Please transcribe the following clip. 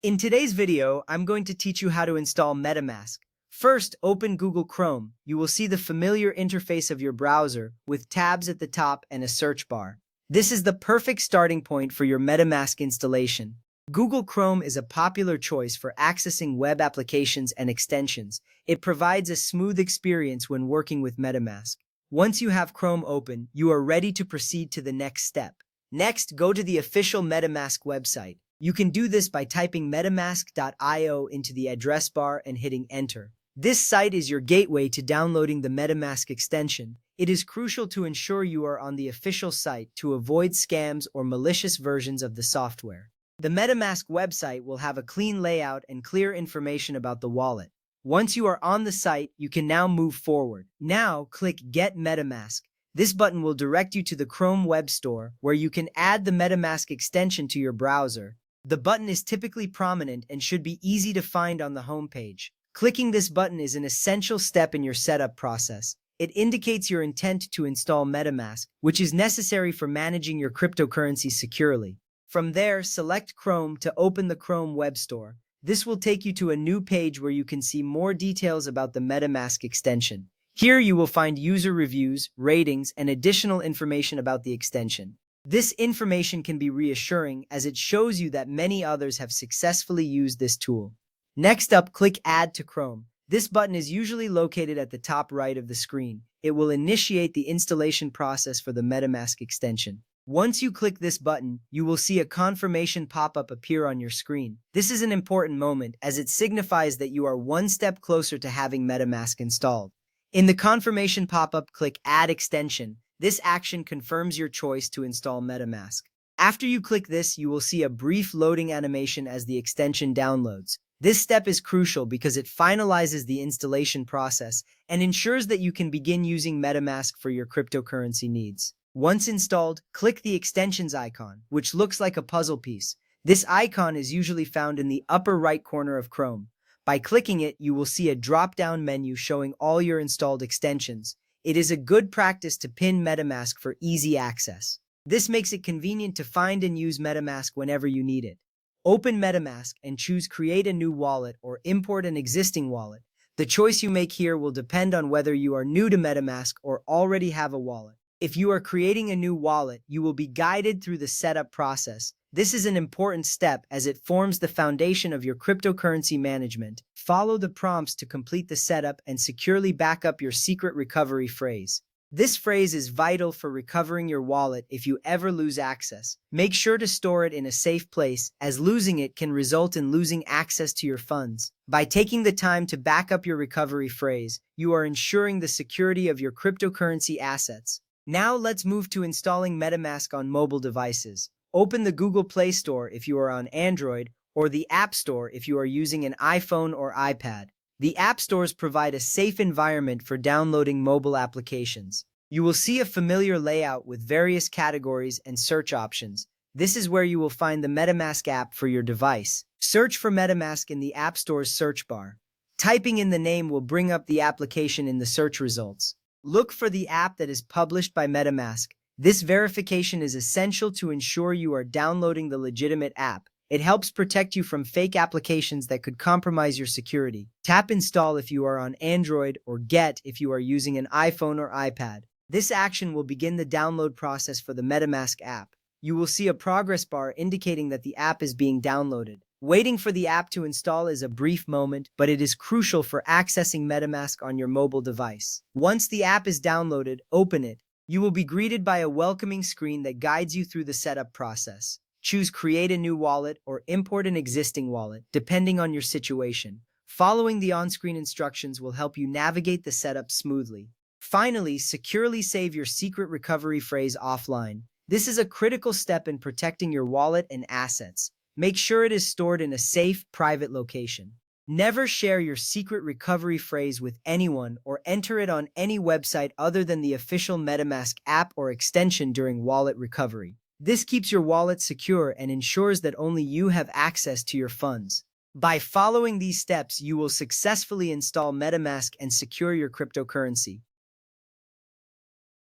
In today's video, I'm going to teach you how to install MetaMask. First, open Google Chrome. You will see the familiar interface of your browser with tabs at the top and a search bar. This is the perfect starting point for your MetaMask installation. Google Chrome is a popular choice for accessing web applications and extensions. It provides a smooth experience when working with MetaMask. Once you have Chrome open, you are ready to proceed to the next step. Next, go to the official MetaMask website. You can do this by typing metamask.io into the address bar and hitting enter. This site is your gateway to downloading the MetaMask extension. It is crucial to ensure you are on the official site to avoid scams or malicious versions of the software. The MetaMask website will have a clean layout and clear information about the wallet. Once you are on the site, you can now move forward. Now, click Get MetaMask. This button will direct you to the Chrome Web Store, where you can add the MetaMask extension to your browser. The button is typically prominent and should be easy to find on the homepage. Clicking this button is an essential step in your setup process. It indicates your intent to install MetaMask, which is necessary for managing your cryptocurrency securely. From there, select Chrome to open the Chrome Web Store. This will take you to a new page where you can see more details about the MetaMask extension. Here you will find user reviews, ratings, and additional information about the extension. This information can be reassuring as it shows you that many others have successfully used this tool. Next up, click Add to Chrome. This button is usually located at the top right of the screen. It will initiate the installation process for the MetaMask extension. Once you click this button, you will see a confirmation pop-up appear on your screen. This is an important moment as it signifies that you are one step closer to having MetaMask installed. In the confirmation pop-up, click Add Extension. This action confirms your choice to install MetaMask. After you click this, you will see a brief loading animation as the extension downloads. This step is crucial because it finalizes the installation process and ensures that you can begin using MetaMask for your cryptocurrency needs. Once installed, click the extensions icon, which looks like a puzzle piece. This icon is usually found in the upper right corner of Chrome. By clicking it, you will see a drop-down menu showing all your installed extensions. It is a good practice to pin MetaMask for easy access. This makes it convenient to find and use MetaMask whenever you need it. Open MetaMask and choose Create a New Wallet or Import an Existing Wallet. The choice you make here will depend on whether you are new to MetaMask or already have a wallet. If you are creating a new wallet, you will be guided through the setup process. This is an important step as it forms the foundation of your cryptocurrency management. Follow the prompts to complete the setup and securely back up your secret recovery phrase. This phrase is vital for recovering your wallet if you ever lose access. Make sure to store it in a safe place, as losing it can result in losing access to your funds. By taking the time to back up your recovery phrase, you are ensuring the security of your cryptocurrency assets. Now let's move to installing MetaMask on mobile devices. Open the Google Play Store if you are on Android, or the App Store if you are using an iPhone or iPad. The app stores provide a safe environment for downloading mobile applications. You will see a familiar layout with various categories and search options. This is where you will find the MetaMask app for your device. Search for MetaMask in the App Store's search bar. Typing in the name will bring up the application in the search results. Look for the app that is published by MetaMask. This verification is essential to ensure you are downloading the legitimate app. It helps protect you from fake applications that could compromise your security. Tap Install if you are on Android or Get if you are using an iPhone or iPad. This action will begin the download process for the MetaMask app. You will see a progress bar indicating that the app is being downloaded. Waiting for the app to install is a brief moment, but it is crucial for accessing MetaMask on your mobile device. Once the app is downloaded, open it. You will be greeted by a welcoming screen that guides you through the setup process. Choose Create a New Wallet or Import an Existing Wallet, depending on your situation. Following the on-screen instructions will help you navigate the setup smoothly. Finally, securely save your secret recovery phrase offline. This is a critical step in protecting your wallet and assets. Make sure it is stored in a safe, private location. Never share your secret recovery phrase with anyone or enter it on any website other than the official MetaMask app or extension during wallet recovery. This keeps your wallet secure and ensures that only you have access to your funds. By following these steps, you will successfully install MetaMask and secure your cryptocurrency.